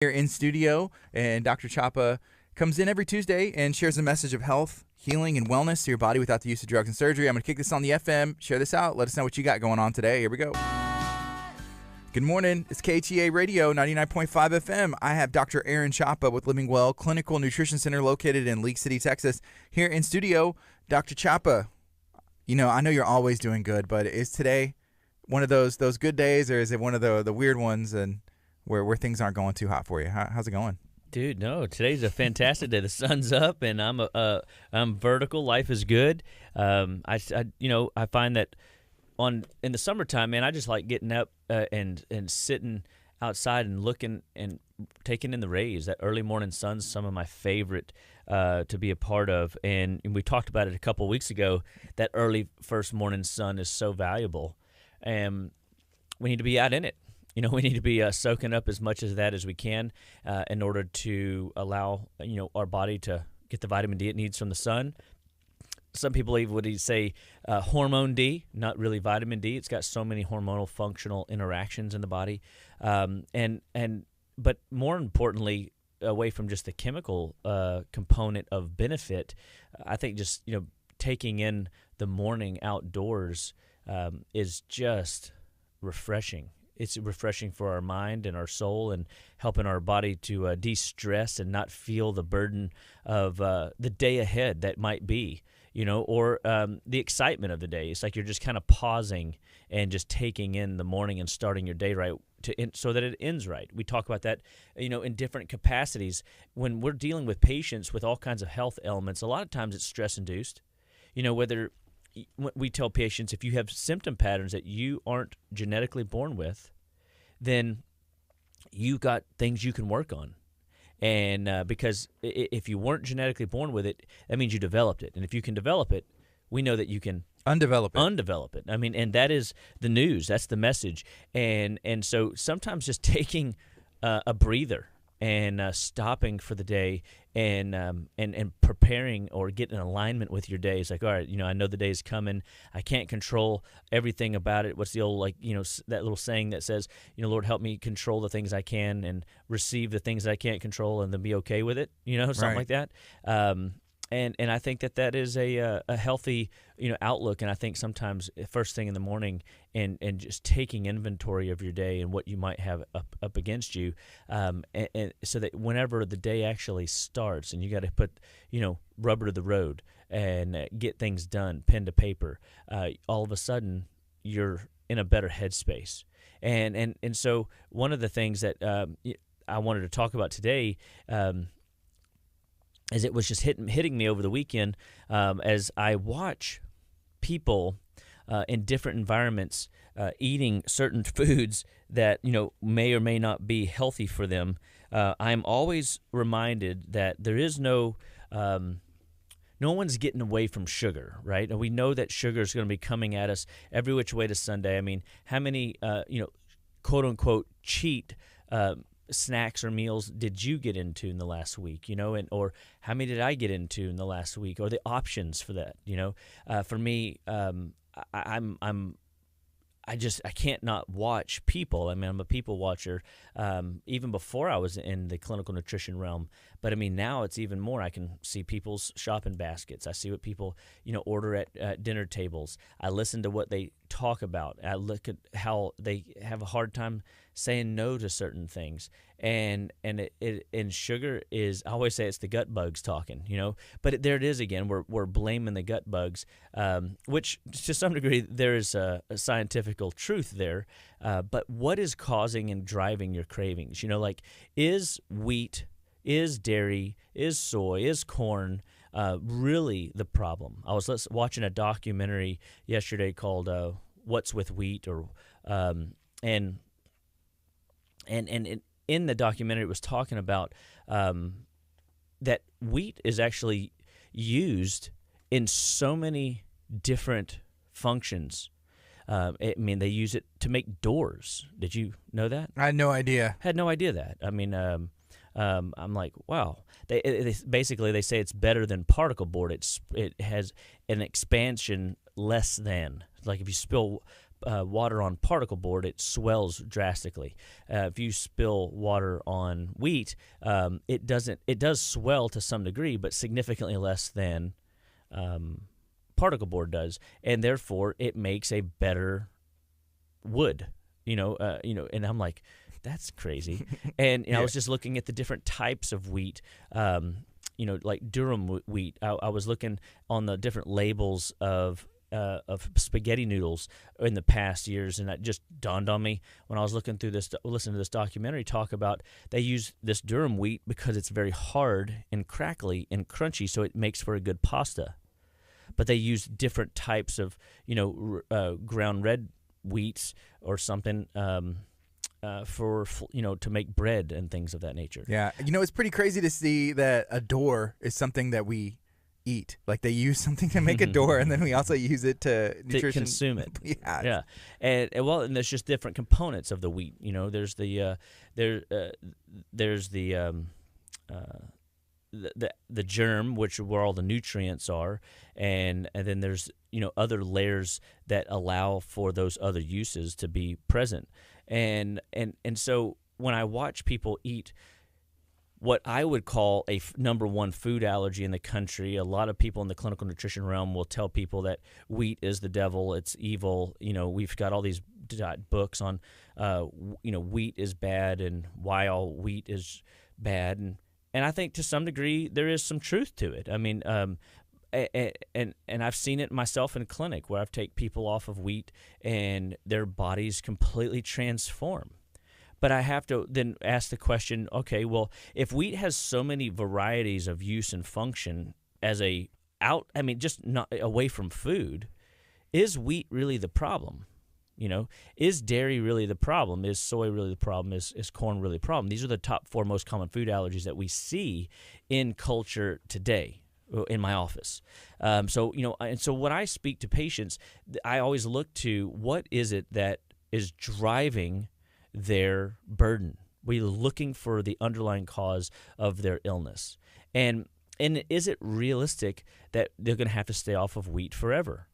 Here in studio, and Dr. Chapa comes in every Tuesday and shares a message of health, healing, and wellness to your body without the use of drugs and surgery. I'm going to kick this on the FM. Share this out. Let us know what you got going on today. Here we go. Good morning. It's KHEA Radio, 99.5 FM. I have Dr. Aaron Chapa with Living Well Clinical Nutrition Center located in League City, Texas. Here in studio, Dr. Chapa, I know you're always doing good, but is today one of those good days, or is it one of the weird ones and where things aren't going too hot for you? How's it going? Dude, no, today's a fantastic day. The sun's up, and I'm vertical. Life is good. I find that in the summertime, man, I just like getting up and sitting outside and looking and taking in the rays. That early morning sun's some of my favorite to be a part of. And we talked about it a couple weeks ago. That early first morning sun is so valuable, and we need to be out in it. We need to be soaking up as much of that as we can in order to allow, our body to get the vitamin D it needs from the sun. Some people even would say hormone D, not really vitamin D. It's got so many hormonal functional interactions in the body. But more importantly, away from just the chemical component of benefit, I think just, taking in the morning outdoors is just refreshing. It's refreshing for our mind and our soul, and helping our body to de-stress and not feel the burden of the day ahead that might be, or the excitement of the day. It's like you're just kind of pausing and just taking in the morning and starting your day right so that it ends right. We talk about that, in different capacities. When we're dealing with patients with all kinds of health ailments, a lot of times it's stress-induced, whether we tell patients, if you have symptom patterns that you aren't genetically born with, then you've got things you can work on. And because if you weren't genetically born with it, that means you developed it. And if you can develop it, we know that you can undevelop it. I mean, and that is the news. That's the message. And so sometimes just taking a breather and stopping for the day and preparing or getting in alignment with your day. It's like, all right, I know the day is coming. I can't control everything about it. What's the old, that little saying that says, Lord, help me control the things I can and receive the things I can't control, and then be okay with it, something like that. And I think that is a healthy outlook. And I think sometimes first thing in the morning and just taking inventory of your day and what you might have up against you, and so that whenever the day actually starts and you got to put rubber to the road and get things done, pen to paper, all of a sudden you're in a better headspace. And so one of the things that I wanted to talk about today, as it was just hitting me over the weekend, as I watch people in different environments eating certain foods that may or may not be healthy for them. I'm always reminded that there is no one's getting away from sugar, right? And we know that sugar is going to be coming at us every which way to Sunday. I mean, how many quote unquote cheat snacks or meals did you get into in the last week, or how many did I get into in the last week, or the options for that, for me, I can't not watch people. I mean, I'm a people watcher, even before I was in the clinical nutrition realm. But I mean, now it's even more. I can see people's shopping baskets. I see what people, order at dinner tables. I listen to what they talk about. I look at how they have a hard time saying no to certain things. And sugar is, I always say it's the gut bugs talking, but there it is again. We're blaming the gut bugs, which to some degree there is a scientific truth there. But what is causing and driving your cravings? Is wheat, is dairy, is soy, is corn really the problem? I was watching a documentary yesterday called "What's with Wheat," and in the documentary, it was talking about that wheat is actually used in so many different functions. They use it to make doors. Did you know that? I had no idea. Had no idea that. I mean, I'm like, wow. They basically say it's better than particle board. It has an expansion less than. Like if you spill water on particle board, it swells drastically. If you spill water on wheat, it does swell to some degree, but significantly less than particle board does, and therefore it makes a better wood. And I'm like, that's crazy. And I was just looking at the different types of wheat. Like durum wheat. I was looking on the different labels of spaghetti noodles in the past years, and that just dawned on me when I was listening to this documentary talk about they use this durum wheat because it's very hard and crackly and crunchy, so it makes for a good pasta. But they use different types of ground red wheats or something for to make bread and things of that nature. Yeah, it's pretty crazy to see that a door is something that we eat. Like they use something to make a door, and then we also use it to nutrition. Consume it. Yeah. And there's just different components of the wheat. There's the the germ, where all the nutrients are, and then there's other layers that allow for those other uses to be present. And so when I watch people eat what I would call a number one food allergy in the country, a lot of people in the clinical nutrition realm will tell people that wheat is the devil, it's evil. We've got all these books on, wheat is bad and why all wheat is bad. And I think to some degree there is some truth to it. I mean, and I've seen it myself in clinic where I've taken people off of wheat and their bodies completely transform. But I have to then ask the question, okay, well, if wheat has so many varieties of use and function just not away from food, is wheat really the problem? Is dairy really the problem? Is soy really the problem? Is corn really the problem? These are the top 4 most common food allergies that we see in culture today in my office. And so when I speak to patients, I always look to what is it that is driving their burden. We're looking for the underlying cause of their illness. And is it realistic that they're going to have to stay off of wheat forever?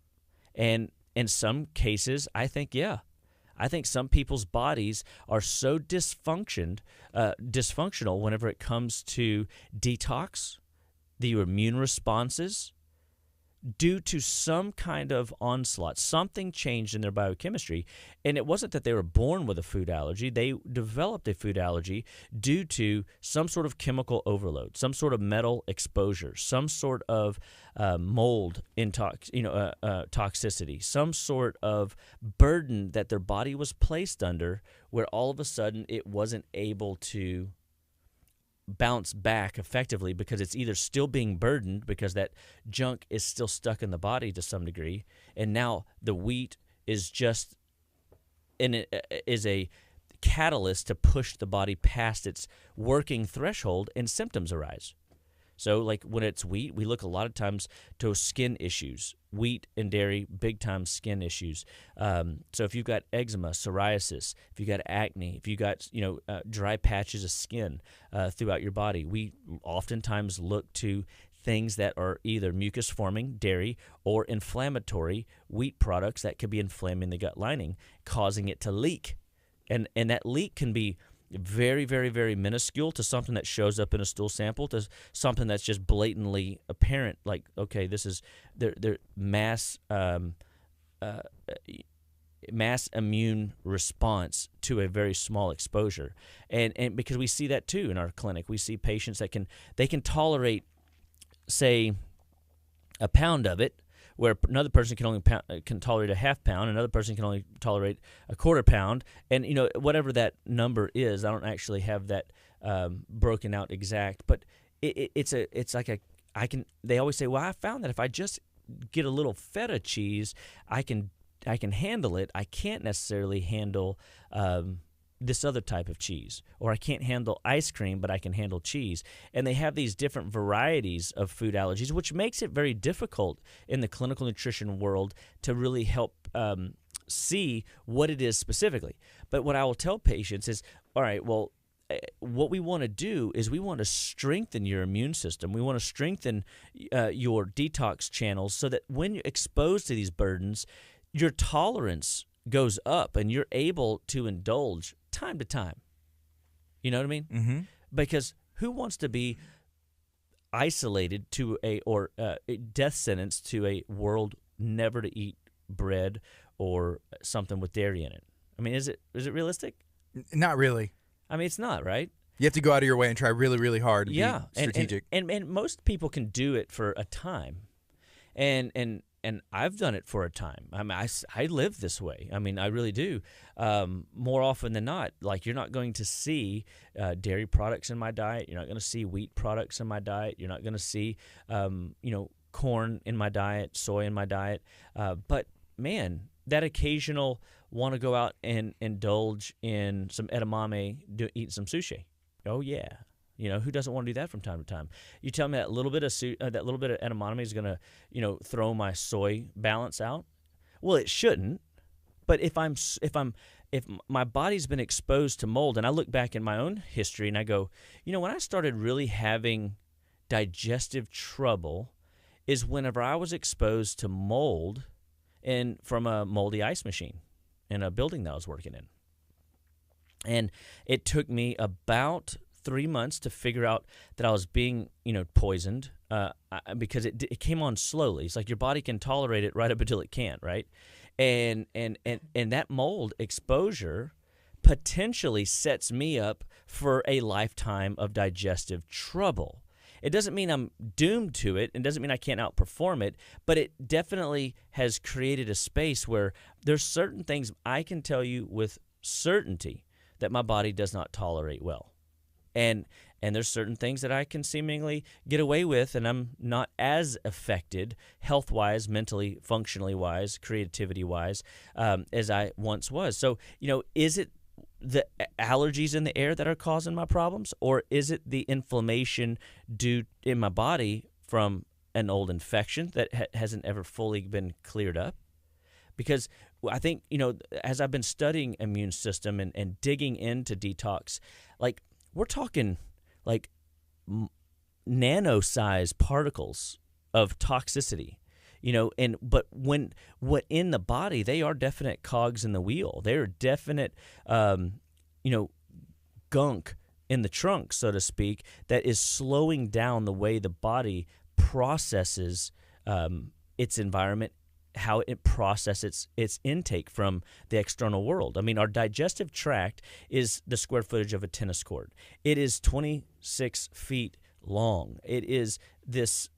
And in some cases, I think, yeah. I think some people's bodies are so dysfunctional whenever it comes to detox, the immune responses, due to some kind of onslaught. Something changed in their biochemistry, and it wasn't that they were born with a food allergy. They developed a food allergy due to some sort of chemical overload, some sort of metal exposure, some sort of mold toxicity, some sort of burden that their body was placed under, where all of a sudden it wasn't able to bounce back effectively because it's either still being burdened because that junk is still stuck in the body to some degree, and now the wheat is just is a catalyst to push the body past its working threshold, and symptoms arise. So like when it's wheat, we look a lot of times to skin issues. Wheat and dairy, big time skin issues. So if you've got eczema, psoriasis, if you've got acne, if you've got dry patches of skin throughout your body, we oftentimes look to things that are either mucus forming, dairy, or inflammatory, wheat products that could be inflaming the gut lining, causing it to leak. And that leak can be very, very, very minuscule to something that shows up in a stool sample to something that's just blatantly apparent. Like, okay, this is their mass immune response to a very small exposure, and because we see that too in our clinic, we see patients that can tolerate, say, a pound of it, where another person can tolerate a half pound, another person can only tolerate a quarter pound, and whatever that number is, I don't actually have that broken out exact, but they always say, well, I found that if I just get a little feta cheese, I can handle it. I can't necessarily handle this other type of cheese, or I can't handle ice cream, but I can handle cheese. And they have these different varieties of food allergies, which makes it very difficult in the clinical nutrition world to really help see what it is specifically. But what I will tell patients is, all right, well, what we want to do is we want to strengthen your immune system. We want to strengthen your detox channels so that when you're exposed to these burdens, your tolerance goes up, and you're able to indulge time to time. You know what I mean? Mm-hmm. Because who wants to be isolated to a death sentence to a world never to eat bread or something with dairy in it? I mean, is it realistic? Not really. I mean, it's not, right? You have to go out of your way and try really, really hard to be Yeah, strategic. and most people can do it for a time, and I've done it for a time. I mean, I live this way. I mean, I really do. More often than not, like, you're not going to see dairy products in my diet. You're not going to see wheat products in my diet. You're not going to see corn in my diet, soy in my diet. But man, that occasional want to go out and indulge in some edamame, eat some sushi. Oh yeah, who doesn't want to do that from time to time? You tell me that little bit of edamame is going to throw my soy balance out? Well, it shouldn't. But if my body's been exposed to mold, and I look back in my own history and I go, when I started really having digestive trouble is whenever I was exposed to mold and from a moldy ice machine in a building that I was working in. And it took me about 3 months to figure out that I was being, poisoned because it came on slowly. It's like your body can tolerate it right up until it can't, right? And that mold exposure potentially sets me up for a lifetime of digestive trouble. It doesn't mean I'm doomed to it. It doesn't mean I can't outperform it, but it definitely has created a space where there's certain things I can tell you with certainty that my body does not tolerate well. And there's certain things that I can seemingly get away with, and I'm not as affected health-wise, mentally, functionally-wise, creativity-wise, as I once was. So, is it the allergies in the air that are causing my problems, or is it the inflammation due in my body from an old infection that hasn't ever fully been cleared up? Because I think, as I've been studying immune system and digging into detox, like, we're talking like nano-sized particles of toxicity, but when what in the body, they are definite cogs in the wheel. They are definite, gunk in the trunk, so to speak, that is slowing down the way the body processes its environment, how it processes its intake from the external world. I mean, our digestive tract is the square footage of a tennis court. It is 26 feet long. It is this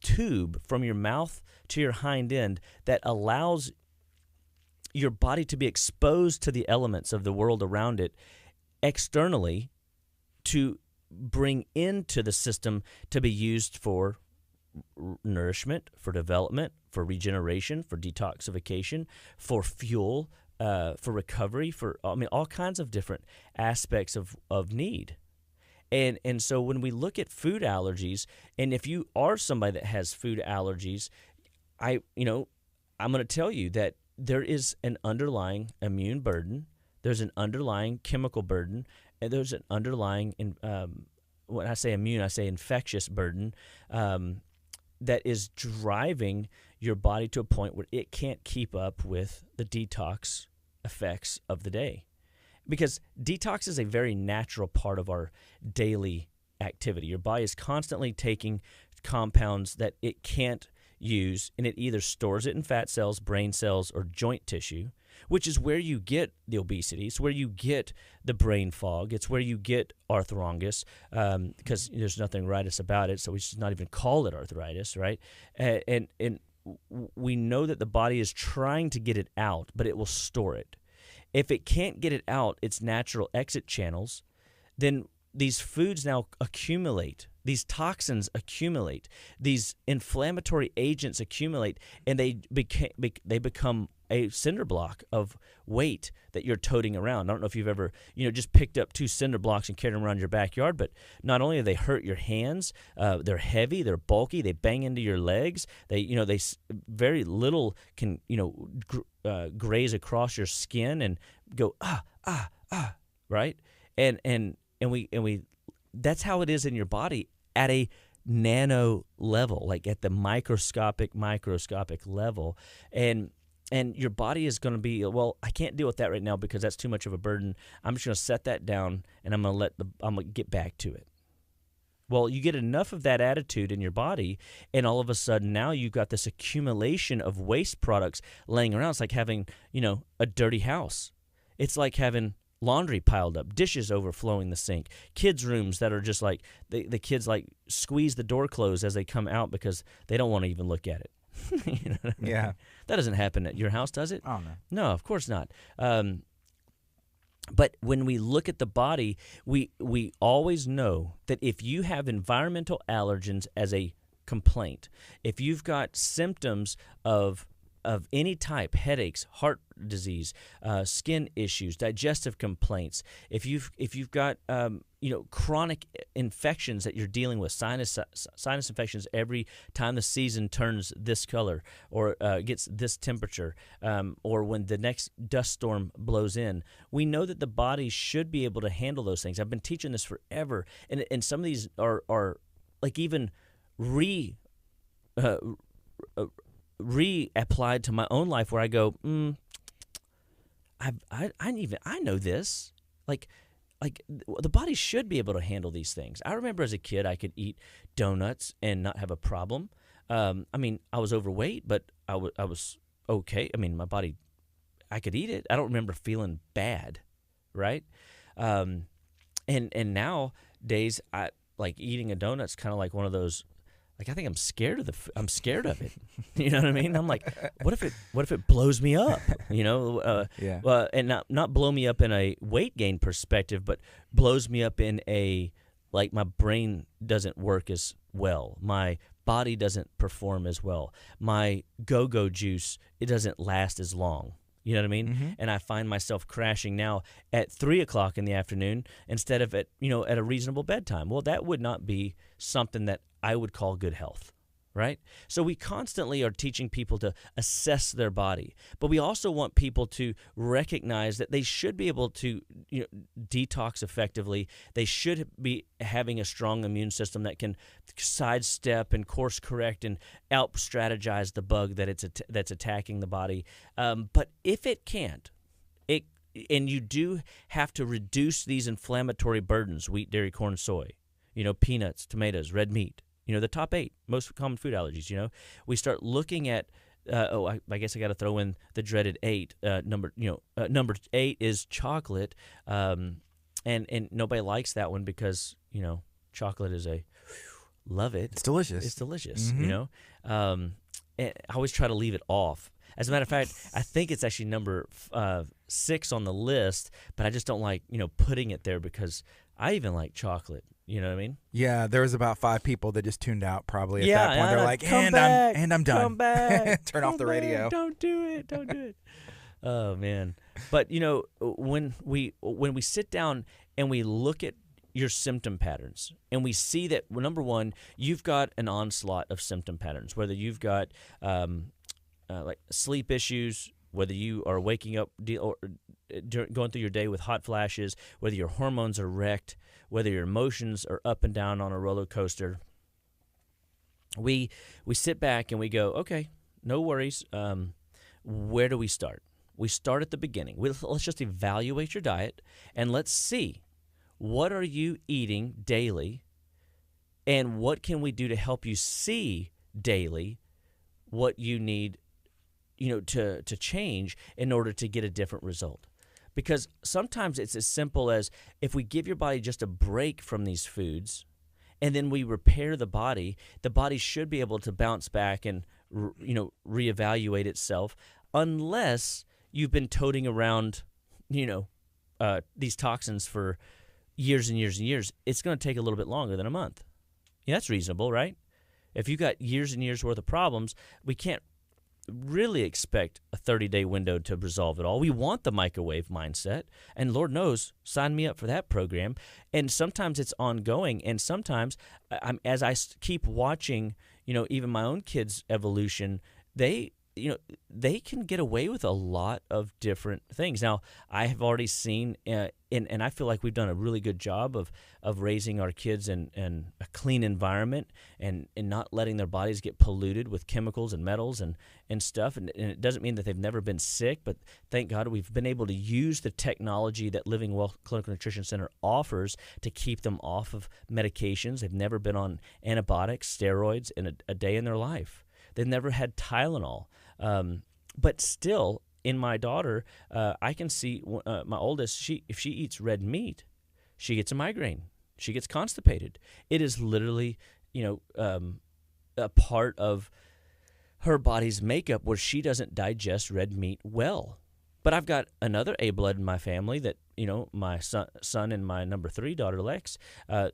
tube from your mouth to your hind end that allows your body to be exposed to the elements of the world around it externally to bring into the system to be used for nourishment, for development, for regeneration, for detoxification, for fuel, for recovery, for all kinds of different aspects of need. And so when we look at food allergies, and if you are somebody that has food allergies, I'm going to tell you that there is an underlying immune burden, there's an underlying chemical burden, and there's an underlying, when I say immune, I say infectious burden, that is driving your body to a point where it can't keep up with the detox effects of the day. Because detox is a very natural part of our daily activity. Your body is constantly taking compounds that it can't use, and it either stores it in fat cells, brain cells, or joint tissue, which is where you get the obesity. It's where you get the brain fog. It's where you get arthritis, because there's nothing rightous about it, so we should not even call it arthritis, right? And we know that the body is trying to get it out, but it will store it. If it can't get it out, its natural exit channels, then these foods now accumulate. These toxins accumulate. These inflammatory agents accumulate, and they become a cinder block of weight that you're toting around. I don't know if you've ever, just picked up 2 cinder blocks and carried them around your backyard, but not only do they hurt your hands, they're heavy, they're bulky, they bang into your legs. They very little can, graze across your skin and go right? And we that's how it is in your body at a nano level, like at the microscopic level. And And your body is going to be, well, I can't deal with that right now because that's too much of a burden. I'm just going to set that down, and I'm going to get back to it. Well, you get enough of that attitude in your body, and all of a sudden now you've got this accumulation of waste products laying around. It's like having, a dirty house. It's like having laundry piled up, dishes overflowing the sink, kids' rooms that are just like, the kids like squeeze the door closed as they come out because they don't want to even look at it. You know what I mean? Yeah. That doesn't happen at your house, does it? Oh, no. No, of course not. But when we look at the body, we always know that if you have environmental allergens as a complaint, if you've got symptoms of any type, headaches, heart disease, skin issues, digestive complaints, if you've got chronic infections that you're dealing with, sinus infections every time the season turns this color or gets this temperature, or when the next dust storm blows in, we know that the body should be able to handle those things. I've been teaching this forever, and some of these are like even reapplied to my own life, where I go, I know this. Like the body should be able to handle these things. I remember as a kid I could eat donuts and not have a problem. I was overweight, but I was okay. My body, I could eat it. I don't remember feeling bad, right? And nowadays, I like eating a donut's kind of like one of those. Like, I think I'm scared of it. You know what I mean? I'm like, what if it blows me up? Yeah. And not blow me up in a weight gain perspective, but blows me up in a, like, my brain doesn't work as well. My body doesn't perform as well. My go-go juice, it doesn't last as long. You know what I mean? Mm-hmm. And I find myself crashing now at 3 o'clock in the afternoon instead of at a reasonable bedtime. Well, that would not be something that I would call good health, right? So we constantly are teaching people to assess their body, but we also want people to recognize that they should be able to detox effectively. They should be having a strong immune system that can sidestep and course correct and out-strategize the bug that's attacking the body. But if it can't, and you do have to reduce these inflammatory burdens, wheat, dairy, corn, soy, peanuts, tomatoes, red meat, the top 8 most common food allergies. We start looking at. I guess I got to throw in the dreaded 8. Number 8 is chocolate, and nobody likes that one because chocolate is love it. It's delicious. It's delicious. Mm-hmm. And I always try to leave it off. As a matter of fact, I think it's actually number 6 on the list, but I just don't like putting it there because I even like chocolate. You know what I mean? Yeah, there was about 5 people that just tuned out probably at that point. They're like, I'm done. Come back. Turn off the radio. Don't do it. Oh man. But when we sit down and we look at your symptom patterns and we see that, well, number one, you've got an onslaught of symptom patterns, whether you've got like sleep issues, whether you are waking up or going through your day with hot flashes, whether your hormones are wrecked, whether your emotions are up and down on a roller coaster, we sit back and we go, okay, no worries. Where do we start? We start at the beginning. Let's just evaluate your diet and let's see, what are you eating daily and what can we do to help you see daily what you need to change in order to get a different result. Because sometimes it's as simple as, if we give your body just a break from these foods and then we repair the body should be able to bounce back and reevaluate itself, unless you've been toting around these toxins for years and years and years. It's going to take a little bit longer than a month. Yeah, that's reasonable, right? If you've got years and years worth of problems, we can't really expect a 30-day window to resolve it all. We want the microwave mindset, and Lord knows, sign me up for that program. And sometimes it's ongoing, and sometimes as I keep watching, even my own kids' evolution, they they can get away with a lot of different things. Now, I have already seen, and I feel like we've done a really good job of raising our kids in a clean environment and not letting their bodies get polluted with chemicals and metals and stuff. And it doesn't mean that they've never been sick, but thank God we've been able to use the technology that Living Well Clinical Nutrition Center offers to keep them off of medications. They've never been on antibiotics, steroids in a day in their life. They've never had Tylenol. But still, in my daughter, I can see my oldest, if she eats red meat, she gets a migraine. She gets constipated. It is literally, a part of her body's makeup where she doesn't digest red meat well. But I've got another A blood in my family that, my son and my number 3 daughter, Lex,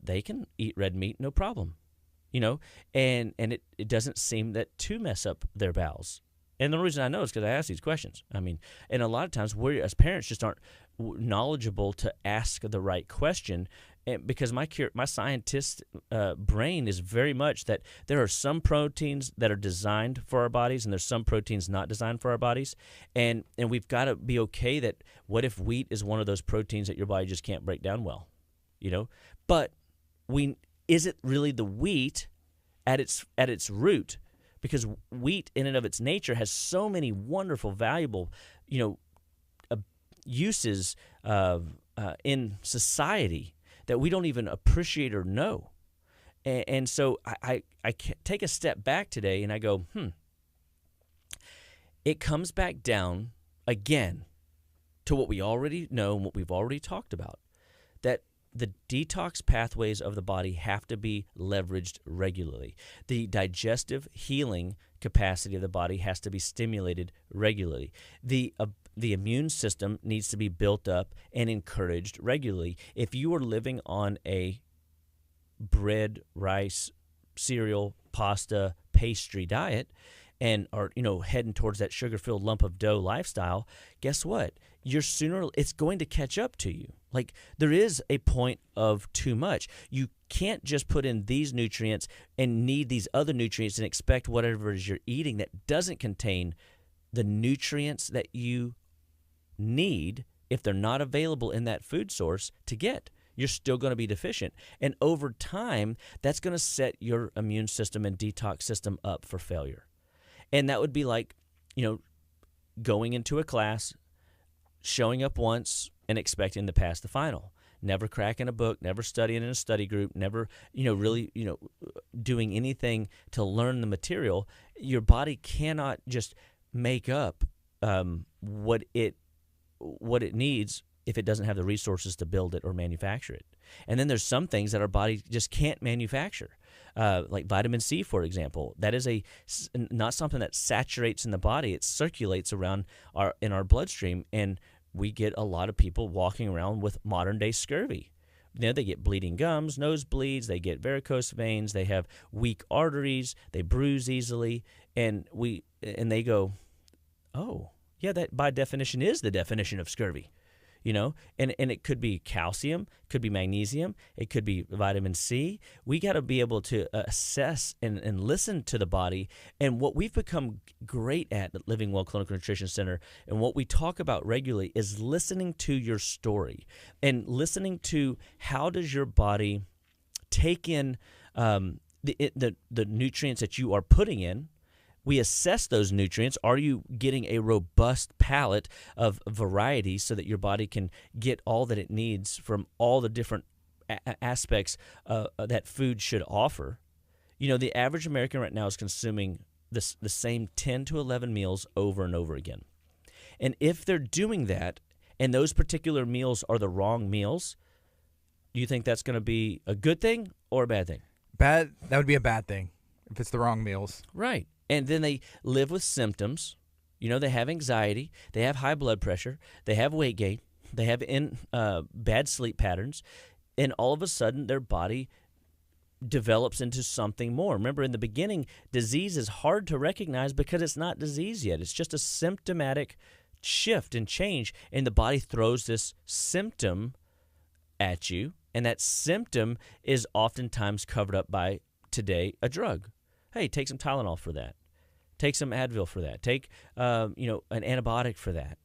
they can eat red meat, no problem. And it doesn't seem that to mess up their bowels. And the reason I know is because I ask these questions. I mean, and a lot of times we as parents just aren't knowledgeable to ask the right question, and because my scientist brain is very much that there are some proteins that are designed for our bodies and there's some proteins not designed for our bodies, and we've got to be okay that what if wheat is one of those proteins that your body just can't break down well, But is it really the wheat at its root? Because wheat in and of its nature has so many wonderful, valuable, uses in society that we don't even appreciate or know. And so I take a step back today and I go, it comes back down again to what we already know and what we've already talked about, that the detox pathways of the body have to be leveraged regularly. The digestive healing capacity of the body has to be stimulated regularly. The immune system needs to be built up and encouraged regularly. If you are living on a bread, rice, cereal, pasta, pastry diet and are heading towards that sugar-filled lump of dough lifestyle, guess what? It's going to catch up to you. Like, there is a point of too much. You can't just put in these nutrients and need these other nutrients and expect whatever it is you're eating that doesn't contain the nutrients that you need, if they're not available in that food source, to get. You're still going to be deficient. And over time, that's going to set your immune system and detox system up for failure. And that would be like, going into a class, showing up once and expecting to pass the final, never cracking a book, never studying in a study group, never, really, doing anything to learn the material. Your body cannot just make up what it needs if it doesn't have the resources to build it or manufacture it. And then there's some things that our body just can't manufacture, like vitamin C, for example. That is not something that saturates in the body. It circulates around in our bloodstream, and we get a lot of people walking around with modern-day scurvy. They get bleeding gums, nosebleeds, they get varicose veins, they have weak arteries, they bruise easily, and they go, oh, yeah, that by definition is the definition of scurvy. And it could be calcium, could be magnesium, it could be vitamin C. We got to be able to assess and listen to the body. And what we've become great at Living Well Clinical Nutrition Center, and what we talk about regularly, is listening to your story and listening to how does your body take in the nutrients that you are putting in. We assess those nutrients. Are you getting a robust palette of varieties so that your body can get all that it needs from all the different aspects that food should offer? The average American right now is consuming the same 10 to 11 meals over and over again. And if they're doing that, and those particular meals are the wrong meals, do you think that's going to be a good thing or a bad thing? That would be a bad thing if it's the wrong meals. Right. And then they live with symptoms. They have anxiety. They have high blood pressure. They have weight gain. They have bad sleep patterns. And all of a sudden, their body develops into something more. Remember, in the beginning, disease is hard to recognize because it's not disease yet. It's just a symptomatic shift and change. And the body throws this symptom at you. And that symptom is oftentimes covered up by, today, a drug. Hey, take some Tylenol for that. Take some Advil for that. Take an antibiotic for that.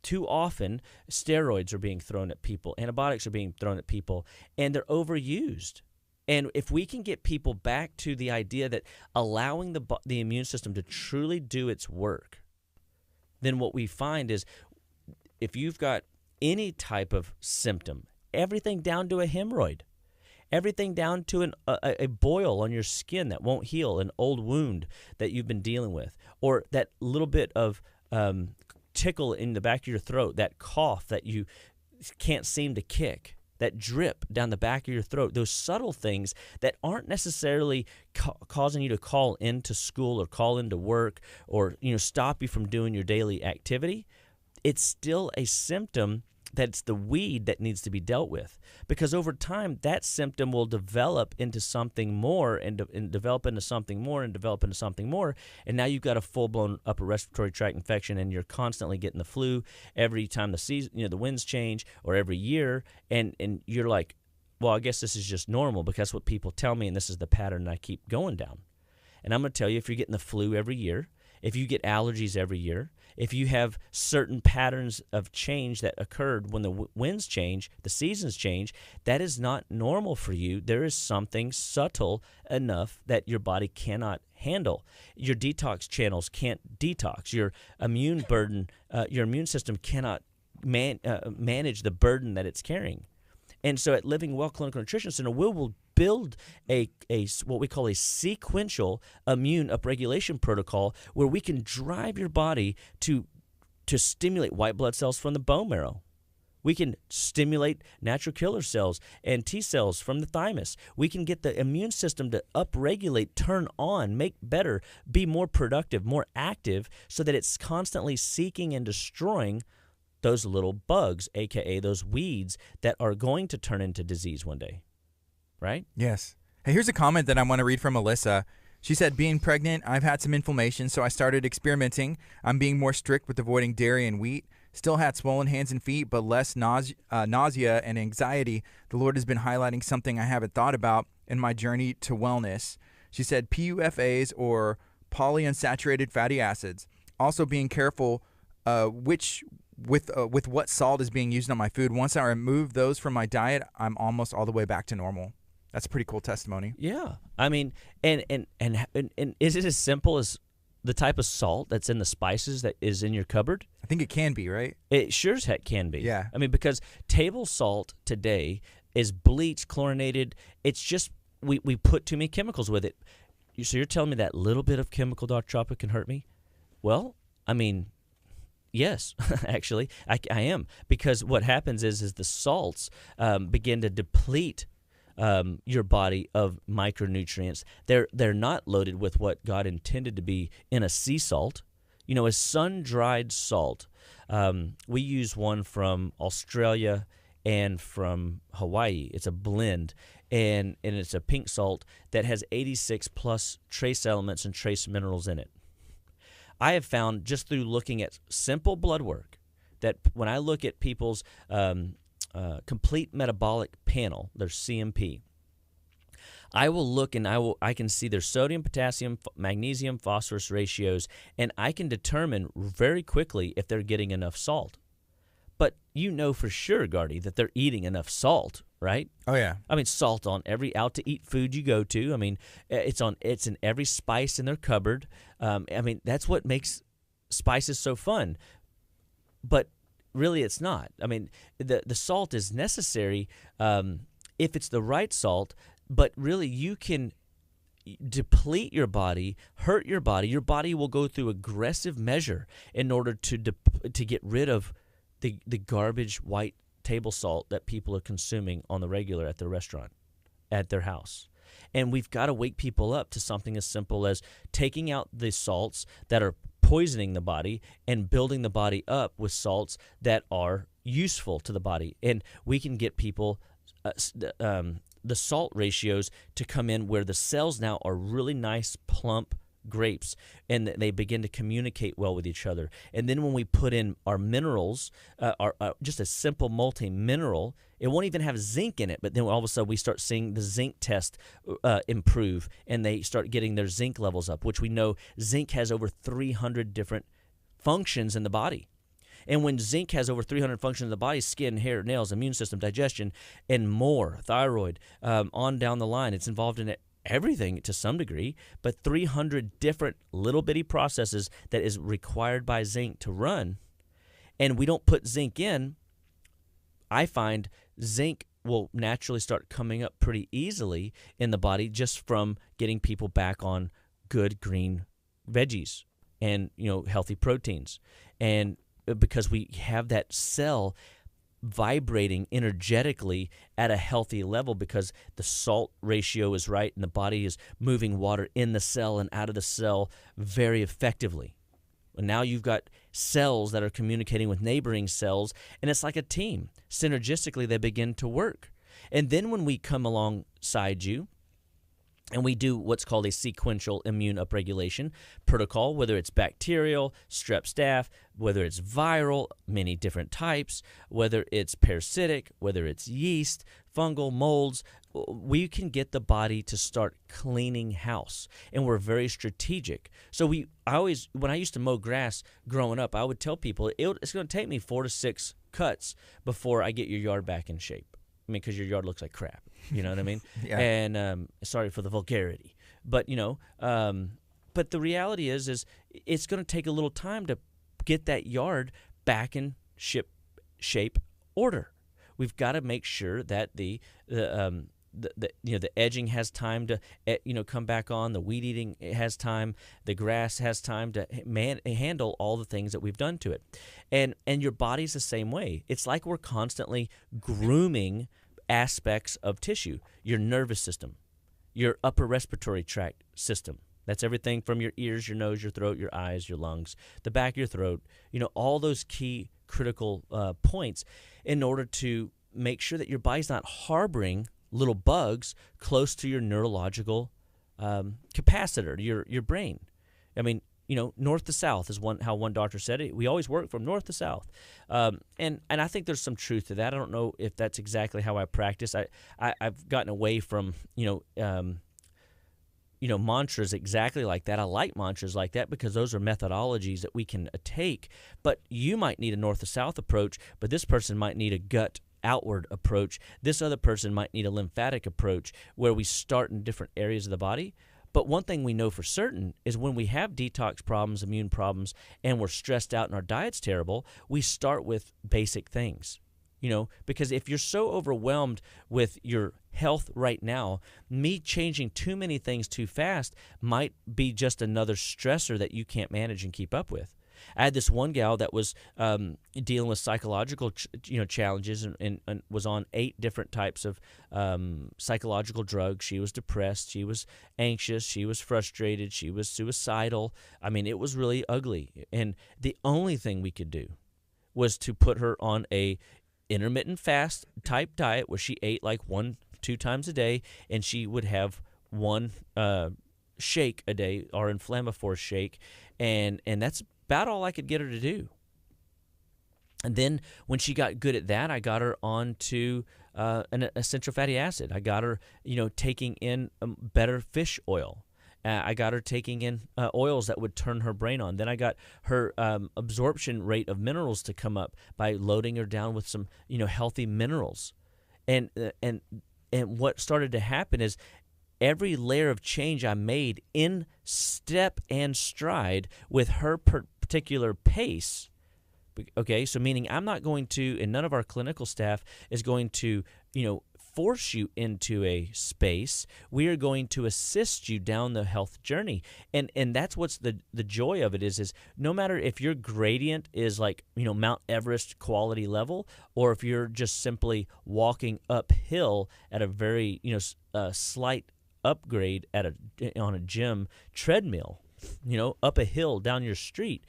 Too often, steroids are being thrown at people. Antibiotics are being thrown at people, and they're overused. And if we can get people back to the idea that allowing the immune system to truly do its work, then what we find is if you've got any type of symptom, everything down to a hemorrhoid, everything down to a boil on your skin that won't heal, an old wound that you've been dealing with, or that little bit of tickle in the back of your throat, that cough that you can't seem to kick, that drip down the back of your throat, those subtle things that aren't necessarily causing you to call into school or call into work or stop you from doing your daily activity, it's still a symptom that's the weed that needs to be dealt with. Because over time, that symptom will develop into something more and develop into something more and develop into something more. And now you've got a full-blown upper respiratory tract infection, and you're constantly getting the flu every time the season, the winds change, or every year. And you're like, well, I guess this is just normal because that's what people tell me, and this is the pattern I keep going down. And I'm going to tell you, if you're getting the flu every year, if you get allergies every year, if you have certain patterns of change that occurred when the winds change, the seasons change, that is not normal for you. There is something subtle enough that your body cannot handle. Your detox channels can't detox. Your immune burden, your immune system cannot manage the burden that it's carrying. And so at Living Well Clinical Nutrition Center, we will build a what we call a sequential immune upregulation protocol where we can drive your body to stimulate white blood cells from the bone marrow. We can stimulate natural killer cells and T cells from the thymus. We can get the immune system to upregulate, turn on, make better, be more productive, more active, so that it's constantly seeking and destroying those little bugs, a.k.a. those weeds that are going to turn into disease one day. Right? Yes. Hey, here's a comment that I want to read from Alyssa. She said, being pregnant, I've had some inflammation, so I started experimenting. I'm being more strict with avoiding dairy and wheat. Still had swollen hands and feet, but less nausea and anxiety. The Lord has been highlighting something I haven't thought about in my journey to wellness. She said PUFAs, or polyunsaturated fatty acids. Also being careful with what salt is being used on my food. Once I remove those from my diet, I'm almost all the way back to normal. That's a pretty cool testimony. Yeah. I mean, and is it as simple as the type of salt that's in the spices that is in your cupboard? I think it can be, right? It sure as heck can be. Yeah. I mean, because table salt today is bleached, chlorinated. It's just, we put too many chemicals with it. So you're telling me that little bit of chemical, Dr. Chapa, can hurt me? Well, I mean, yes, actually, I am. Because what happens is the salts begin to deplete your body of micronutrients. They're not loaded with what God intended to be in a sea salt. A sun-dried salt. We use one from Australia and from Hawaii. It's a blend, and it's a pink salt that has 86 plus trace elements and trace minerals in it. I have found just through looking at simple blood work that when I look at people's complete metabolic panel, their CMP, I will look and I can see their sodium, potassium, magnesium, phosphorus ratios, and I can determine very quickly if they're getting enough salt. But for sure, Gardy, that they're eating enough salt, right? Oh, yeah. I mean, salt on every out-to-eat food you go to. I mean, it's in every spice in their cupboard. I mean, that's what makes spices so fun. But really, it's not. I mean, the salt is necessary if it's the right salt, but really you can deplete your body, hurt your body. Your body will go through aggressive measure in order to get rid of the garbage white table salt that people are consuming on the regular at their restaurant, at their house. And we've got to wake people up to something as simple as taking out the salts that are poisoning the body and building the body up with salts that are useful to the body. And we can get people the salt ratios to come in where the cells now are really nice, plump grapes, and they begin to communicate well with each other. And then when we put in our minerals, just a simple multi-mineral It won't even have zinc in it, but then all of a sudden we start seeing the zinc test improve, and they start getting their zinc levels up, which we know zinc has over 300 different functions in the body. And when zinc has over 300 functions in the body, skin, hair, nails, immune system, digestion, and more, thyroid, on down the line, it's involved in everything to some degree, but 300 different little bitty processes that is required by zinc to run. And we don't put zinc in, I find zinc will naturally start coming up pretty easily in the body just from getting people back on good green veggies and, healthy proteins. And because we have that cell vibrating energetically at a healthy level because the salt ratio is right and the body is moving water in the cell and out of the cell very effectively. And now you've got cells that are communicating with neighboring cells, and it's like a team. Synergistically, they begin to work. And then when we come alongside you, and we do what's called a sequential immune upregulation protocol, whether it's bacterial, strep staph, whether it's viral, many different types, whether it's parasitic, whether it's yeast, fungal, molds, we can get the body to start cleaning house, and we're very strategic. So when I used to mow grass growing up, I would tell people it's going to take me 4 to 6 cuts before I get your yard back in shape. I mean, because your yard looks like crap. You know what I mean? Yeah. And sorry for the vulgarity, but but the reality is it's going to take a little time to get that yard back in shape order. We've got to make sure that the edging has time to come back on. The weed eating has time. The grass has time to handle all the things that we've done to it. And your body's the same way. It's like we're constantly grooming aspects of tissue. Your nervous system, your upper respiratory tract system. That's everything from your ears, your nose, your throat, your eyes, your lungs, the back of your throat. All those key critical points in order to make sure that your body's not harboring little bugs close to your neurological capacitor, your brain. I mean, north to south is how one doctor said it. We always work from north to south, and I think there's some truth to that. I don't know if that's exactly how I practice. I've gotten away from mantras exactly like that. I like mantras like that because those are methodologies that we can take. But you might need a north to south approach, but this person might need a gut outward approach. This other person might need a lymphatic approach where we start in different areas of the body. But one thing we know for certain is when we have detox problems, immune problems, and we're stressed out and our diet's terrible, we start with basic things. Because if you're so overwhelmed with your health right now, me changing too many things too fast might be just another stressor that you can't manage and keep up with. I had this one gal that was dealing with psychological challenges and was on 8 different types of psychological drugs. She was depressed. She was anxious. She was frustrated. She was suicidal. I mean, it was really ugly. And the only thing we could do was to put her on a intermittent fast type diet where she ate like 1-2 times a day, and she would have one shake a day, or Inflammafor shake, and that's about all I could get her to do. And then when she got good at that, I got her on to an essential fatty acid. I got her, taking in better fish oil. I got her taking in oils that would turn her brain on. Then I got her absorption rate of minerals to come up by loading her down with some, healthy minerals. And what started to happen is every layer of change I made in step and stride with her particular pace. Okay, so meaning I'm not going to, and none of our clinical staff is going to, force you into a space. We are going to assist you down the health journey. And that's what's the joy of it is no matter if your gradient is like, Mount Everest quality level, or if you're just simply walking uphill at a very, slight upgrade on a gym treadmill, up a hill down your street,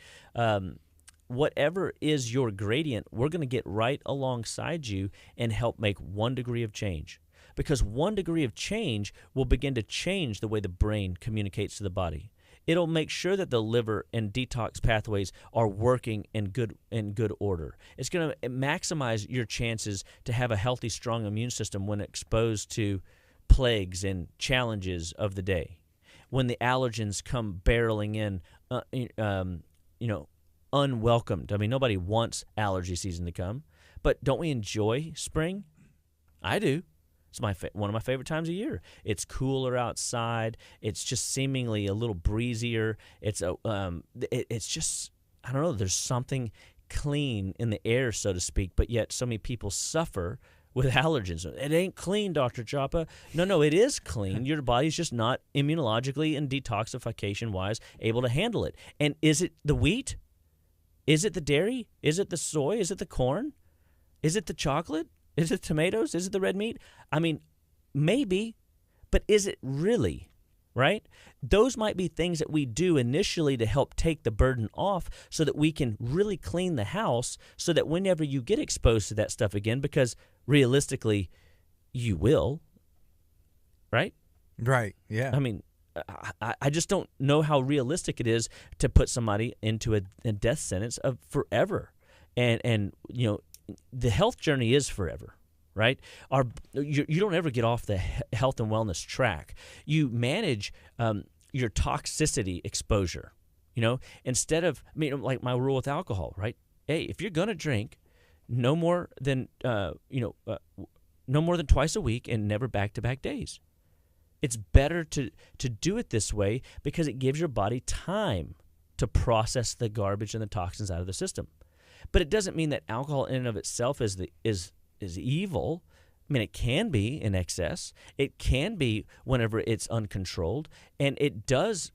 whatever is your gradient, we're going to get right alongside you and help make 1 degree of change. Because 1 degree of change will begin to change the way the brain communicates to the body. It'll make sure that the liver and detox pathways are working in good order. It's going to maximize your chances to have a healthy, strong immune system when exposed to plagues and challenges of the day. When the allergens come barreling in, unwelcomed. I mean, nobody wants allergy season to come, but don't we enjoy spring? I do. It's one of my favorite times of year. It's cooler outside. It's just seemingly a little breezier. It's just, I don't know, there's something clean in the air, so to speak, but yet so many people suffer with allergens. It ain't clean, Dr. Chapa. No, it is clean. Your body's just not immunologically and detoxification-wise able to handle it. And is it the wheat? Is it the dairy? Is it the soy? Is it the corn? Is it the chocolate? Is it tomatoes? Is it the red meat? I mean, maybe, but is it really, right? Those might be things that we do initially to help take the burden off so that we can really clean the house so that whenever you get exposed to that stuff again, because realistically, you will, right? Right, yeah. I mean, I just don't know how realistic it is to put somebody into a death sentence of forever. And the health journey is forever, right? You don't ever get off the health and wellness track. You manage your toxicity exposure, instead of, like my rule with alcohol, right? Hey, if you're going to drink, no more than twice a week and never back-to-back days. It's better to do it this way because it gives your body time to process the garbage and the toxins out of the system. But it doesn't mean that alcohol in and of itself is evil. I mean, it can be in excess. It can be whenever it's uncontrolled, and it does,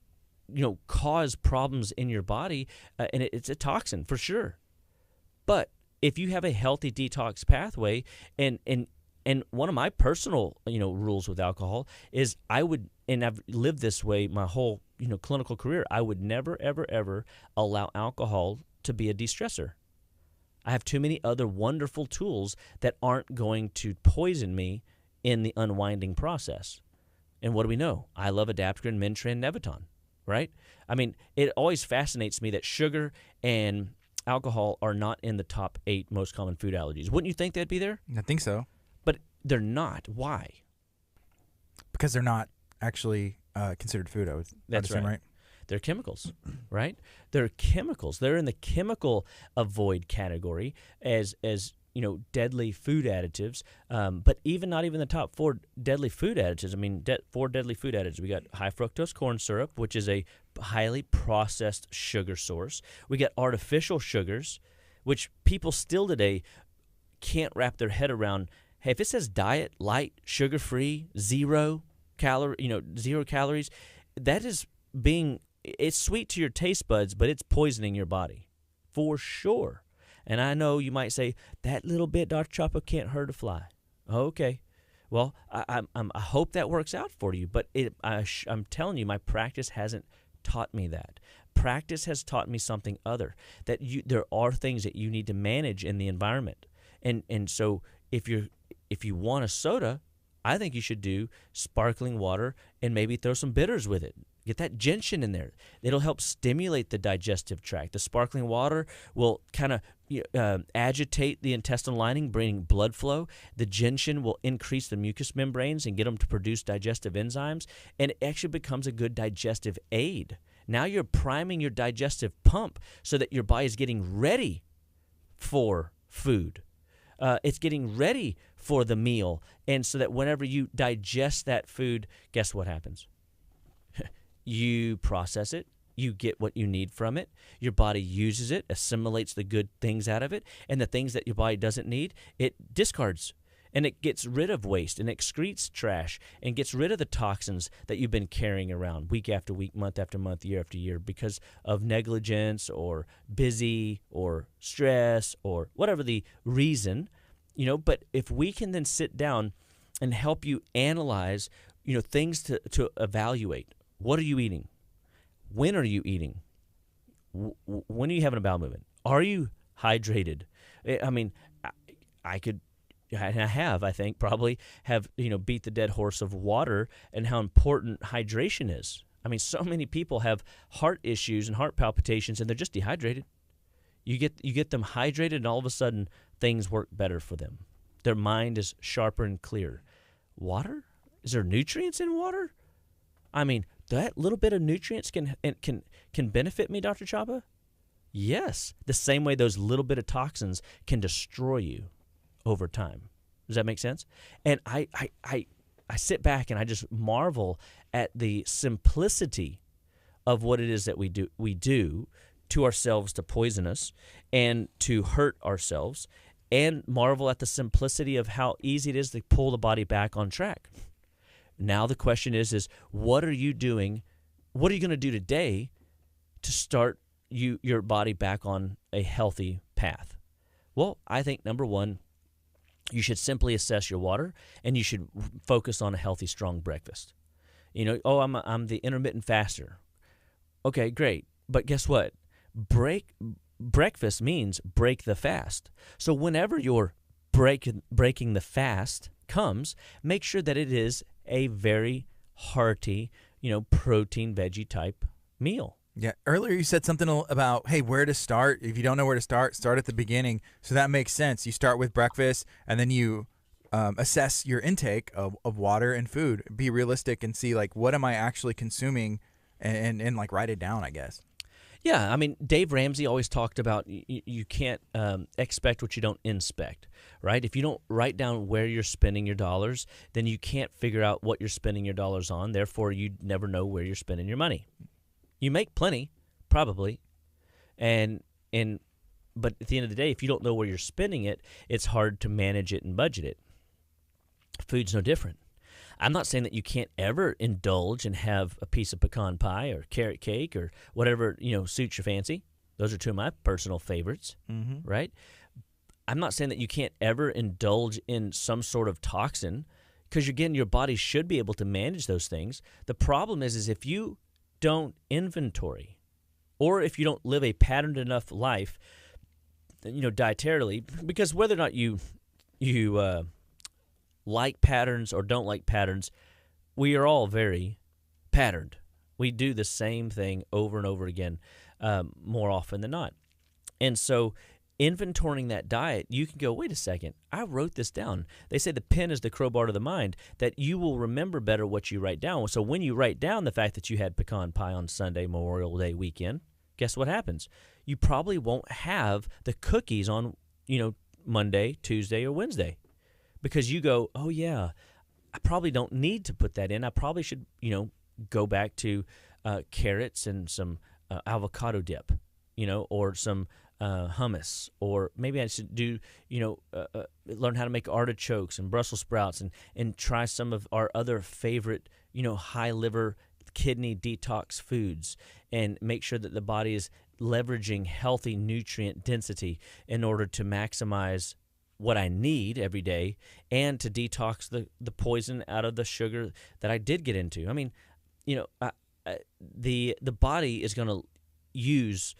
cause problems in your body, and it's a toxin for sure. But if you have a healthy detox pathway, and one of my personal, rules with alcohol is and I've lived this way my whole, clinical career, I would never, ever, ever allow alcohol to be a de-stressor. I have too many other wonderful tools that aren't going to poison me in the unwinding process. And what do we know? I love adaptogen, Mintran, Neviton, right? I mean, it always fascinates me that sugar and alcohol are not in the top 8 most common food allergies. Wouldn't you think they'd be there? I think so. But they're not. Why? Because they're not actually considered food, I would assume, right? They're chemicals, right? They're chemicals. They're in the chemical avoid category as deadly food additives. But not even the top 4 deadly food additives. I mean, 4 deadly food additives. We got high fructose corn syrup, which is a highly processed sugar source. We got artificial sugars, which people still today can't wrap their head around. Hey, if it says diet, light, sugar-free, zero calories, that is it's sweet to your taste buds, but it's poisoning your body for sure. And I know you might say, that little bit, Dr. Chapa, can't hurt a fly. Okay. Well, I hope that works out for you, but I'm telling you, my practice hasn't taught me that. Practice has taught me something other, that there are things that you need to manage in the environment. And so if you want a soda, I think you should do sparkling water and maybe throw some bitters with it. Get that gentian in there. It'll help stimulate the digestive tract. The sparkling water will kind of agitate the intestinal lining, bringing blood flow. The gentian will increase the mucous membranes and get them to produce digestive enzymes, and it actually becomes a good digestive aid. Now you're priming your digestive pump so that your body is getting ready for food. It's getting ready for the meal, and so that whenever you digest that food, guess what happens? You process it, you get what you need from it, your body uses it, assimilates the good things out of it, and the things that your body doesn't need, it discards, and it gets rid of waste, and excretes trash, and gets rid of the toxins that you've been carrying around week after week, month after month, year after year because of negligence or busy or stress or whatever the reason, but if we can then sit down and help you analyze, things to evaluate. What are you eating? When are you eating? When are you having a bowel movement? Are you hydrated? I mean, I could, and I think, probably have, beat the dead horse of water and how important hydration is. I mean, so many people have heart issues and heart palpitations, and they're just dehydrated. You get them hydrated, and all of a sudden, things work better for them. Their mind is sharper and clear. Water? Is there nutrients in water? I mean, that little bit of nutrients can benefit me, Dr. Chapa? Yes. The same way those little bit of toxins can destroy you over time. Does that make sense? And I sit back and I just marvel at the simplicity of what it is that we do to ourselves to poison us and to hurt ourselves, and marvel at the simplicity of how easy it is to pull the body back on track. Now the question is what are you doing? What are you going to do today to start your body back on a healthy path? Well, I think number one, you should simply assess your water, and you should focus on a healthy, strong breakfast. I'm the intermittent faster. Okay, great. But guess what? Breakfast means break the fast. So whenever your breaking the fast comes, make sure that it is a very hearty, protein veggie type meal. Yeah. Earlier you said something about, hey, where to start. If you don't know where to start at the beginning. So that makes sense. You start with breakfast, and then you assess your intake of water and food. Be realistic and see, like, what am I actually consuming, and like write it down, I guess. Yeah, I mean, Dave Ramsey always talked about you can't expect what you don't inspect, right? If you don't write down where you're spending your dollars, then you can't figure out what you're spending your dollars on. Therefore, you never know where you're spending your money. You make plenty, probably, but at the end of the day, if you don't know where you're spending it, it's hard to manage it and budget it. Food's no different. I'm not saying that you can't ever indulge and have a piece of pecan pie or carrot cake or whatever, suits your fancy. Those are two of my personal favorites, right? I'm not saying that you can't ever indulge in some sort of toxin, because, again, your body should be able to manage those things. The problem is if you don't inventory, or if you don't live a patterned enough life, dietarily, because whether or not you like patterns or don't like patterns, we are all very patterned. We do the same thing over and over again, more often than not. And so inventorying that diet, you can go, wait a second, I wrote this down. They say the pen is the crowbar to the mind, that you will remember better what you write down. So when you write down the fact that you had pecan pie on Sunday, Memorial Day weekend, guess what happens? You probably won't have the cookies on, Monday, Tuesday, or Wednesday. Because you go, oh, yeah, I probably don't need to put that in. I probably should, go back to carrots and some avocado dip, or some hummus. Or maybe I should do, learn how to make artichokes and Brussels sprouts and try some of our other favorite, high liver, kidney detox foods, and make sure that the body is leveraging healthy nutrient density in order to maximize what I need every day, and to detox the poison out of the sugar that I did get into. I mean, the body is going to use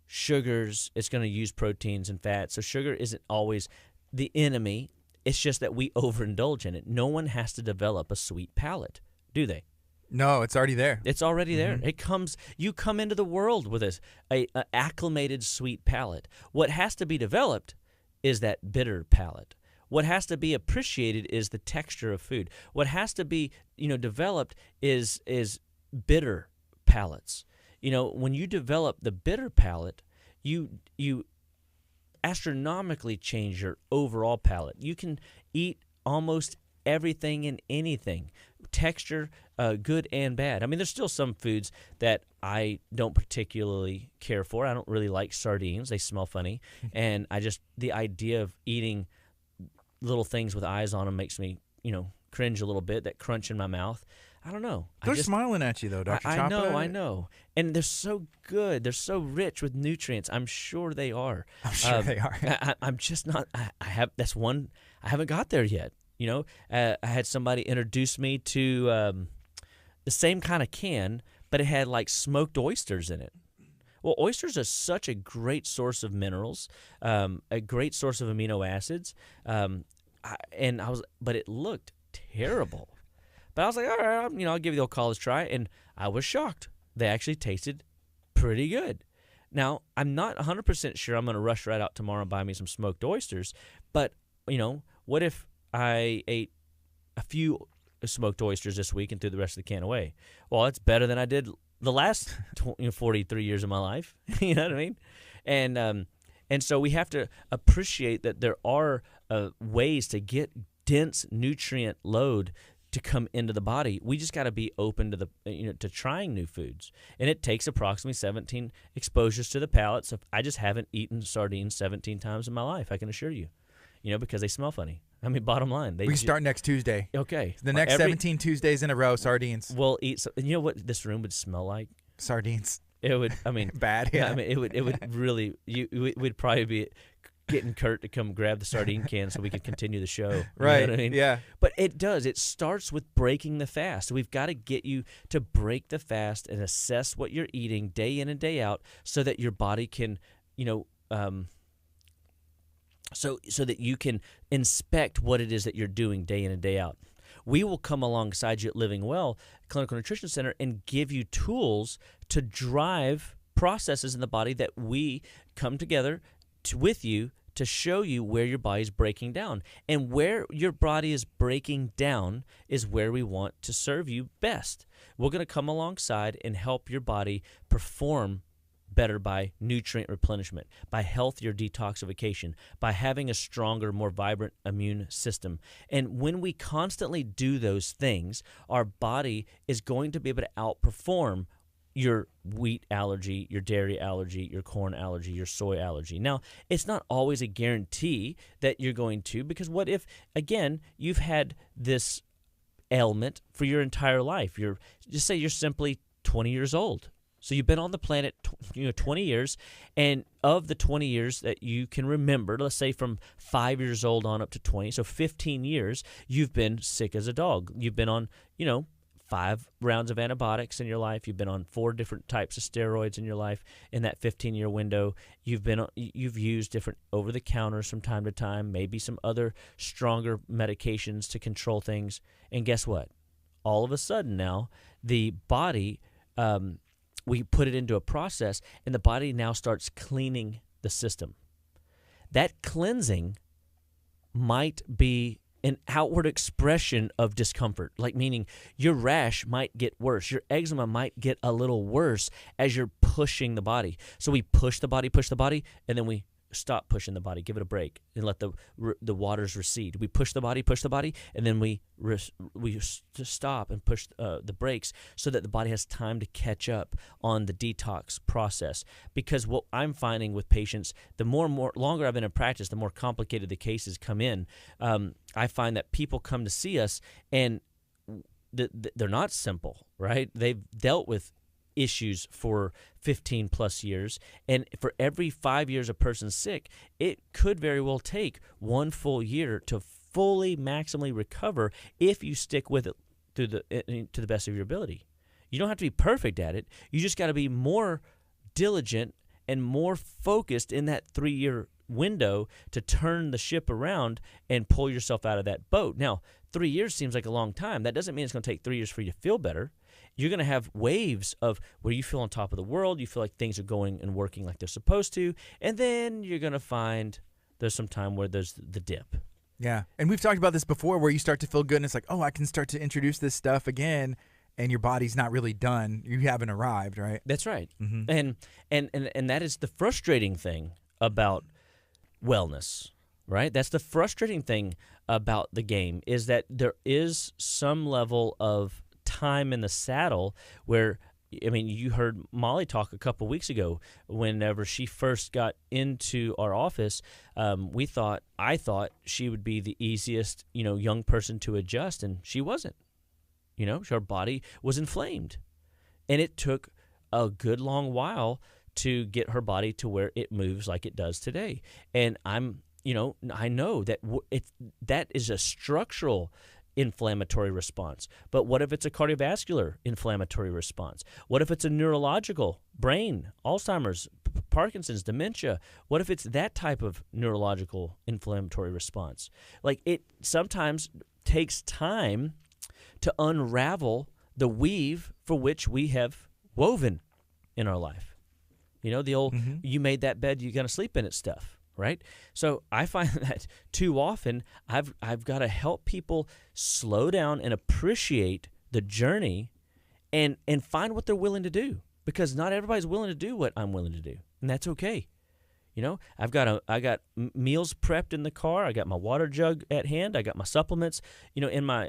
sugars, it's going to use proteins and fats. So sugar isn't always the enemy. It's just that we overindulge in it. No one has to develop a sweet palate, do they? No, it's already there. It's already there. It comes. You come into the world with a acclimated sweet palate. What has to be developed is that bitter palate. What has to be appreciated is the texture of food. What has to be, developed is bitter palates. When you develop the bitter palate, you astronomically change your overall palate. You can eat almost everything and anything, texture, good and bad. I mean, there's still some foods that I don't particularly care for. I don't really like sardines. They smell funny. And the idea of eating little things with eyes on them makes me, cringe a little bit, that crunch in my mouth. I don't know. They're smiling at you, though, Dr. Chapa. I know. And they're so good. They're so rich with nutrients. I'm sure they are. I'm sure they are. I'm just not. I haven't got there yet. I had somebody introduce me to the same kind of can, but it had like smoked oysters in it. Well, oysters are such a great source of minerals, a great source of amino acids, but it looked terrible. But I was like, all right, I'll give the old college try. And I was shocked. They actually tasted pretty good. Now, I'm not 100% sure I'm going to rush right out tomorrow and buy me some smoked oysters. But, what if I ate a few smoked oysters this week and threw the rest of the can away? Well, it's better than I did the last 43 years of my life. You know what I mean? And so we have to appreciate that there are ways to get dense nutrient load to come into the body. We just got to be open to to trying new foods. And it takes approximately 17 exposures to the palate. So I just haven't eaten sardines 17 times in my life, I can assure you. Because they smell funny. I mean, bottom line. We start next Tuesday. Okay. The next 17 Tuesdays in a row, sardines. We'll eat some. You know what this room would smell like? Sardines. It would, bad, yeah. I mean, it would really, we'd probably be getting Kurt to come grab the sardine can so we could continue the show. Right, You know what I mean? Yeah. But it starts with breaking the fast. We've got to get you to break the fast and assess what you're eating day in and day out so that your body can, so that you can inspect what it is that you're doing day in and day out. We will come alongside you at Living Well Clinical Nutrition Center and give you tools to drive processes in the body that we come together with you to show you where your body is breaking down. And where your body is breaking down is where we want to serve you best. We're going to come alongside and help your body perform better by nutrient replenishment, by healthier detoxification, by having a stronger, more vibrant immune system. And when we constantly do those things, our body is going to be able to outperform your wheat allergy, your dairy allergy, your corn allergy, your soy allergy. Now, it's not always a guarantee that you're going to, because what if, again, you've had this ailment for your entire life? Just say you're simply 20 years old. So you've been on the planet 20 years, and of the 20 years that you can remember, let's say from 5 years old on up to 20, so 15 years, you've been sick as a dog. You've been on, 5 rounds of antibiotics in your life. You've been on 4 different types of steroids in your life in that 15-year window. You've used different over-the-counters from time to time, maybe some other stronger medications to control things. And guess what? All of a sudden now, the body we put it into a process, and the body now starts cleaning the system. That cleansing might be an outward expression of discomfort, like meaning your rash might get worse. Your eczema might get a little worse as you're pushing the body. So we push the body, and then we stop pushing the body, give it a break, and let the waters recede. We push the body, and then we stop and push the brakes so that the body has time to catch up on the detox process. Because what I'm finding with patients, the longer I've been in practice, the more complicated the cases come in. I find that people come to see us, and they're not simple, right? They've dealt with issues for 15 plus years, and for every 5 years a person's sick, it could very well take 1 full year to fully maximally recover if you stick with it to the best of your ability. You don't have to be perfect at it. You just got to be more diligent and more focused in that 3-year window to turn the ship around and pull yourself out of that boat. Now, 3 years seems like a long time. That doesn't mean it's going to take 3 years for you to feel better. You're going to have waves of where you feel on top of the world, you feel like things are going and working like they're supposed to, and then you're going to find there's some time where there's the dip. Yeah, and we've talked about this before where you start to feel good, and it's like, oh, I can start to introduce this stuff again, and your body's not really done. You haven't arrived, right? That's right. Mm-hmm. And that is the frustrating thing about wellness, right? That's the frustrating thing about the game, is that there is some level of time in the saddle where, I mean, you heard Molly talk a couple weeks ago. Whenever she first got into our office, I thought she would be the easiest, young person to adjust, and she wasn't. Her body was inflamed, and it took a good long while to get her body to where it moves like it does today. And I know that that is a structural inflammatory response. But what if it's a cardiovascular inflammatory response? What if it's a neurological, brain, Alzheimer's, Parkinson's, dementia? What if it's that type of neurological inflammatory response? Like, it sometimes takes time to unravel the weave for which we have woven in our life. You know, the old, you made that bed, you're going to sleep in it stuff, right? So I find that too often I've got to help people slow down and appreciate the journey and find what they're willing to do, because not everybody's willing to do what I'm willing to do, and that's okay. You know, I got meals prepped in the car. I got my water jug at hand. I got my supplements, you know, in my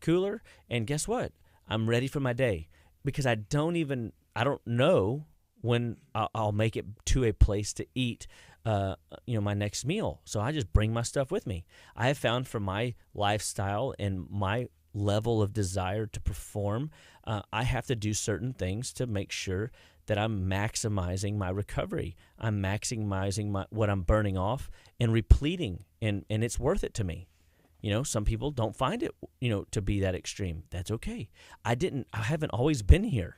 cooler. And guess what? I'm ready for my day, because I don't know when I'll make it to a place to eat, my next meal. So I just bring my stuff with me. I have found for my lifestyle and my level of desire to perform, I have to do certain things to make sure that I'm maximizing my recovery. I'm maximizing what I'm burning off and repleting, and it's worth it to me. You know, some people don't find it, you know, to be that extreme. That's okay. I haven't always been here,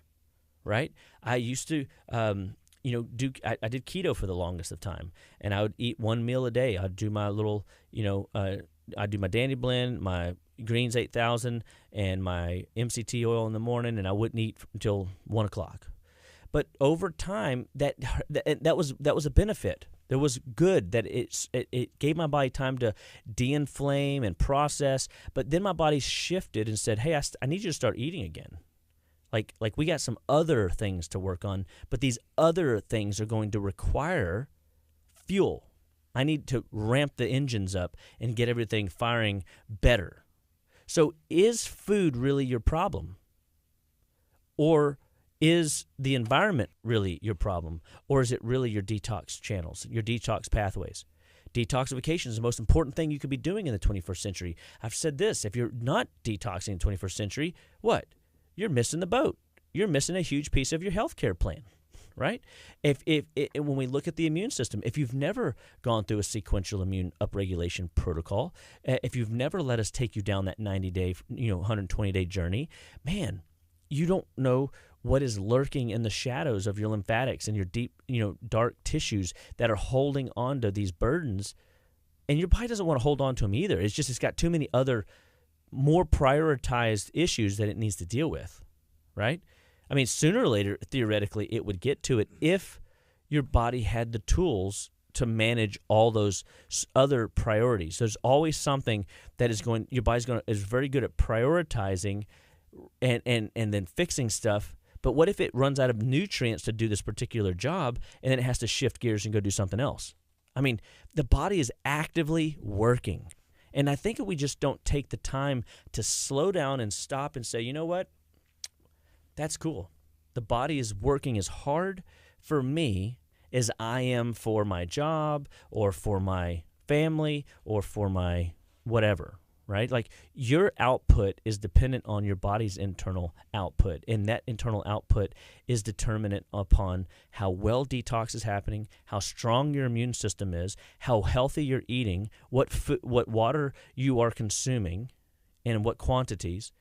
right? I used to, I did keto for the longest of time, and I would eat one meal a day. I'd do my little, I'd do my Dandy Blend, my Greens 8000, and my MCT oil in the morning, and I wouldn't eat until 1 o'clock. But over time, that was a benefit. There was good that it gave my body time to de-inflame and process. But then my body shifted and said, "Hey, I need you to start eating again. Like we got some other things to work on, but these other things are going to require fuel. I need to ramp the engines up and get everything firing better." So, is food really your problem, or is the environment really your problem, or is it really your detox channels, your detox pathways? Detoxification is the most important thing you could be doing in the 21st century. I've said this: if you're not detoxing in the 21st century, what? You're missing the boat. You're missing a huge piece of your healthcare plan, right? When we look at the immune system, if you've never gone through a sequential immune upregulation protocol, if you've never let us take you down that 90-day, 120-day journey, man, you don't know what is lurking in the shadows of your lymphatics and your deep, dark tissues that are holding on to these burdens. And your body doesn't want to hold on to them either. It's got too many other more prioritized issues that it needs to deal with, right? I mean, sooner or later, theoretically, it would get to it if your body had the tools to manage all those other priorities. There's always something that your body's is very good at prioritizing and then fixing stuff. But what if it runs out of nutrients to do this particular job, and then it has to shift gears and go do something else? I mean, the body is actively working. And I think if we just don't take the time to slow down and stop and say, you know what? That's cool. The body is working as hard for me as I am for my job or for my family or for my whatever, right? Like, your output is dependent on your body's internal output, and that internal output is determinant upon how well detox is happening, how strong your immune system is, how healthy you're eating, what water you are consuming, and what quantities,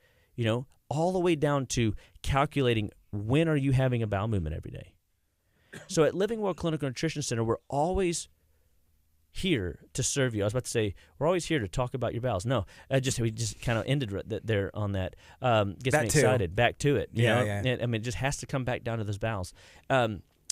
all the way down to calculating when are you having a bowel movement every day. So at Living Well Clinical Nutrition Center, we're always here to serve you. I was about to say, we're always here to talk about your bowels. No, we just kind of ended there on that. Gets me excited. Back to it. You know? Yeah. And, it just has to come back down to those bowels.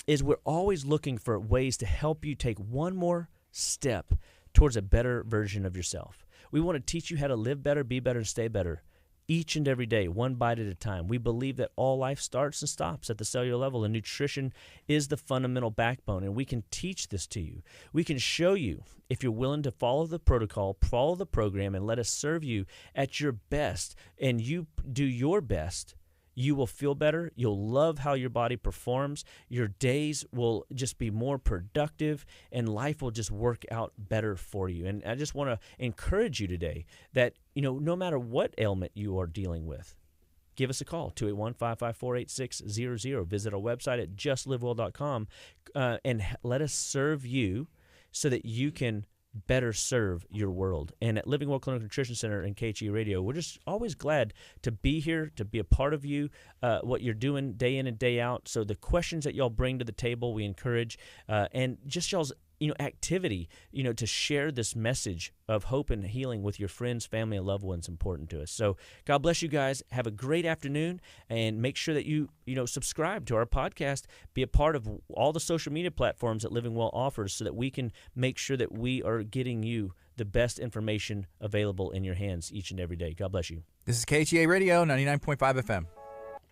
Is we're always looking for ways to help you take one more step towards a better version of yourself. We want to teach you how to live better, be better, and stay better each and every day, one bite at a time. We believe that all life starts and stops at the cellular level, and nutrition is the fundamental backbone, and we can teach this to you. We can show you, if you're willing to follow the protocol, follow the program, and let us serve you at your best, and you do your best, you will feel better. You'll love how your body performs. Your days will just be more productive, and life will just work out better for you. And I just want to encourage you today that, no matter what ailment you are dealing with, give us a call, 281-554-8600. Visit our website at justlivewell.com and let us serve you so that you can better serve your world. And at Living Well Clinical Nutrition Center and KHEA Radio, we're just always glad to be here, to be a part of you, what you're doing day in and day out. So the questions that y'all bring to the table, we encourage, and just y'all's activity, to share this message of hope and healing with your friends, family, and loved ones important to us. So God bless you guys. Have a great afternoon, and make sure that you subscribe to our podcast, be a part of all the social media platforms that Living Well offers, so that we can make sure that we are getting you the best information available in your hands each and every day. God bless you. This is KHEA Radio, 99.5 FM.